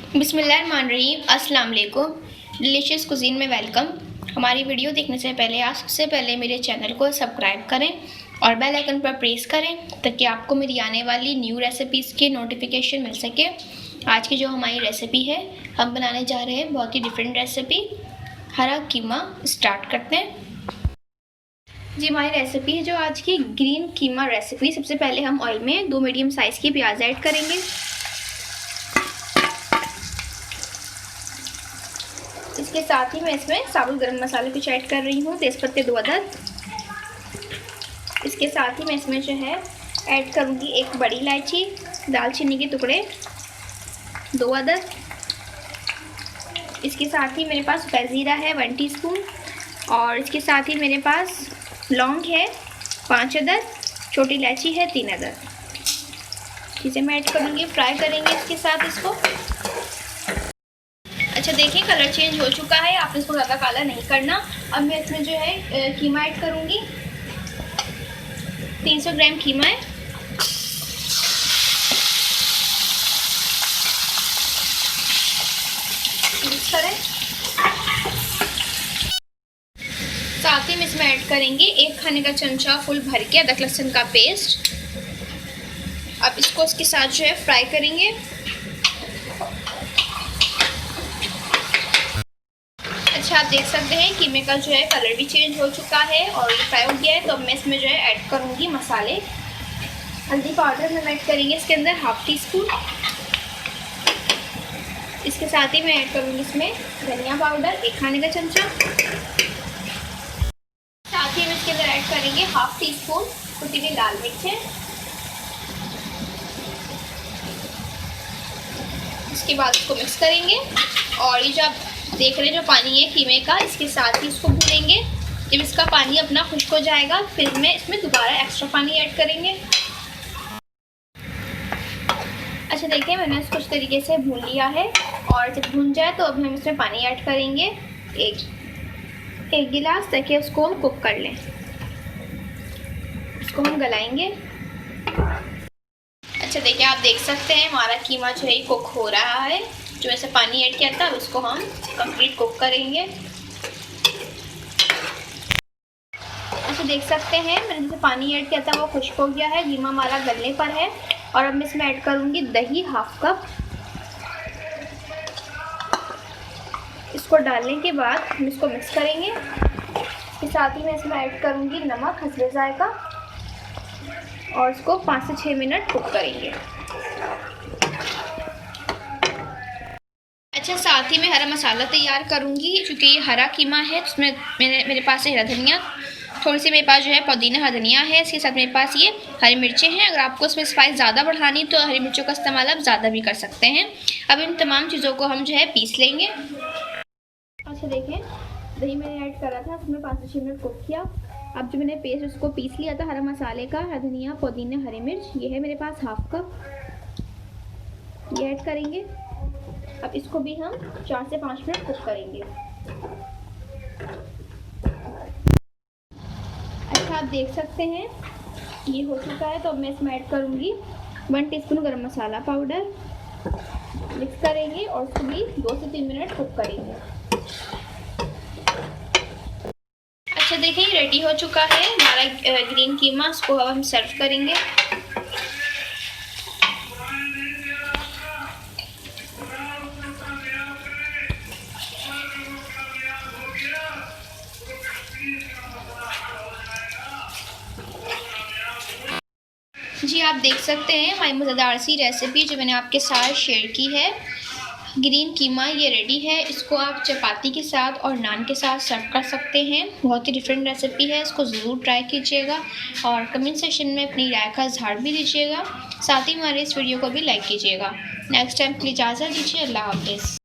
बिस्मिल्लाहिर्रहमानिर्रहीम, अस्सलाम वालेकुम। डिलीशियस कुजीन में वेलकम। हमारी वीडियो देखने से पहले आप सबसे पहले मेरे चैनल को सब्सक्राइब करें और बेल आइकन पर प्रेस करें ताकि आपको मेरी आने वाली न्यू रेसिपीज़ की नोटिफिकेशन मिल सके। आज की जो हमारी रेसिपी है, हम बनाने जा रहे हैं बहुत ही डिफरेंट रेसिपी, हरा कीमा। स्टार्ट करते हैं जी। हमारी रेसिपी है जो आज की ग्रीन कीमा रेसिपी। सबसे पहले हम ऑयल में 2 मीडियम साइज़ की प्याज ऐड करेंगे। इसके साथ ही मैं इसमें साबुत गरम मसाले कुछ ऐड कर रही हूँ, तेज़पत्ते 2 अदद। इसके साथ ही मैं इसमें जो है ऐड करूँगी 1 बड़ी इलायची, दालचीनी के टुकड़े 2 अदद। इसके साथ ही मेरे पास ज़ीरा है 1 टीस्पून, और इसके साथ ही मेरे पास लौंग है 5 अदद, छोटी इलायची है 3 अदद। इसे मैं ऐड करूँगी, फ्राई करेंगे इसके साथ इसको। अच्छा देखिए, कलर चेंज हो चुका है, आपने इसको ज़्यादा काला नहीं करना। अब मैं इसमें जो है कीमा ऐड करूँगी। 300 ग्राम कीमा है। मिक्स करें। साथ ही में इसमें ऐड करेंगे 1 खाने का चमचा फुल भर के अदरक लहसुन का पेस्ट। अब इसको इसके साथ जो है फ्राई करेंगे। अच्छा, आप देख सकते हैं कीमे का जो है कलर भी चेंज हो चुका है और ये फ्राई हो गया है। तो अब मैं इसमें जो है ऐड करूँगी मसाले। हल्दी पाउडर में ऐड करेंगे इसके अंदर 1/2 टीस्पून। इसके साथ ही मैं ऐड करूँगी इसमें धनिया पाउडर 1 खाने का चमचा। साथ ही हम इसके अंदर ऐड करेंगे 1/2 टीस्पून कुटी हुई लाल मिर्चें। इसके बाद इसको मिक्स करेंगे और ये जो आप देख रहे हैं जो पानी है कीमे का, इसके साथ ही इसको भूनेंगे। जब इसका पानी अपना खुश्क हो जाएगा फिर मैं इसमें दोबारा एक्स्ट्रा पानी ऐड करेंगे। अच्छा देखिए, मैंने इसको इस तरीके से भून लिया है और जब भून जाए तो अब हम इसमें पानी ऐड करेंगे एक गिलास, ताकि उसको हम कुक कर लें। इसको हम गलाएंगे। अच्छा देखिए, आप देख सकते हैं हमारा कीमा जो है कुक हो रहा है। जो ऐसे पानी ऐड किया था उसको हम कंप्लीट कुक करेंगे। अच्छा देख सकते हैं मैंने जैसे पानी ऐड किया था वो खुश्क हो गया है, कीमा हमारा गलने पर है। और अब मैं इसमें ऐड करूँगी दही 1/2 कप। इसको डालने के बाद हम इसको मिक्स करेंगे। इसके साथ ही मैं इसमें ऐड करूँगी नमक हस्बे जायका और इसको 5 से 6 मिनट कुक करेंगे। अच्छा, साथ ही मैं हरा मसाला तैयार करूँगी। क्योंकि ये हरा कीमा है तो उसमें मेरे पास है हरा धनिया, थोड़ी सी मेरे पास जो है पुदीना हरा धनिया है। इसके साथ मेरे पास ये हरी मिर्चें हैं। अगर आपको इसमें स्पाइस ज़्यादा बढ़ानी तो हरी मिर्चों का इस्तेमाल आप ज़्यादा भी कर सकते हैं। अब इन तमाम चीज़ों को हम जो है पीस लेंगे। अच्छा देखिए, दही मैंने ऐड करा था, उसमें 5 से 6 मिनट कुक किया। अब जो मैंने पेस्ट उसको पीस लिया था हरा मसाले का, हरा धनिया, पुदीना, हरी मिर्च, ये है मेरे पास 1/2 कप। ये ऐड करेंगे। अब इसको भी हम 4 से 5 मिनट कुक करेंगे। अच्छा, आप देख सकते हैं ये हो चुका है। तो अब मैं इसमें ऐड करूँगी 1 टीस्पून गरम मसाला पाउडर। मिक्स करेंगे और उसको भी 2 से 3 मिनट कुक करेंगे। अच्छा देखिए, रेडी हो चुका है हमारा ग्रीन कीमा। इसको अब हम सर्व करेंगे। जी, आप देख सकते हैं हमारी मज़ेदार सी रेसिपी जो मैंने आपके साथ शेयर की है, ग्रीन कीमा, ये रेडी है। इसको आप चपाती के साथ और नान के साथ सर्व कर सकते हैं। बहुत ही डिफरेंट रेसिपी है, इसको ज़रूर ट्राई कीजिएगा और कमेंट सेक्शन में अपनी राय का इज़हार भी दीजिएगा। साथ ही हमारे इस वीडियो को भी लाइक कीजिएगा। नेक्स्ट टाइम के लिए इजाज़त दीजिए। अल्लाह हाफ़िज़।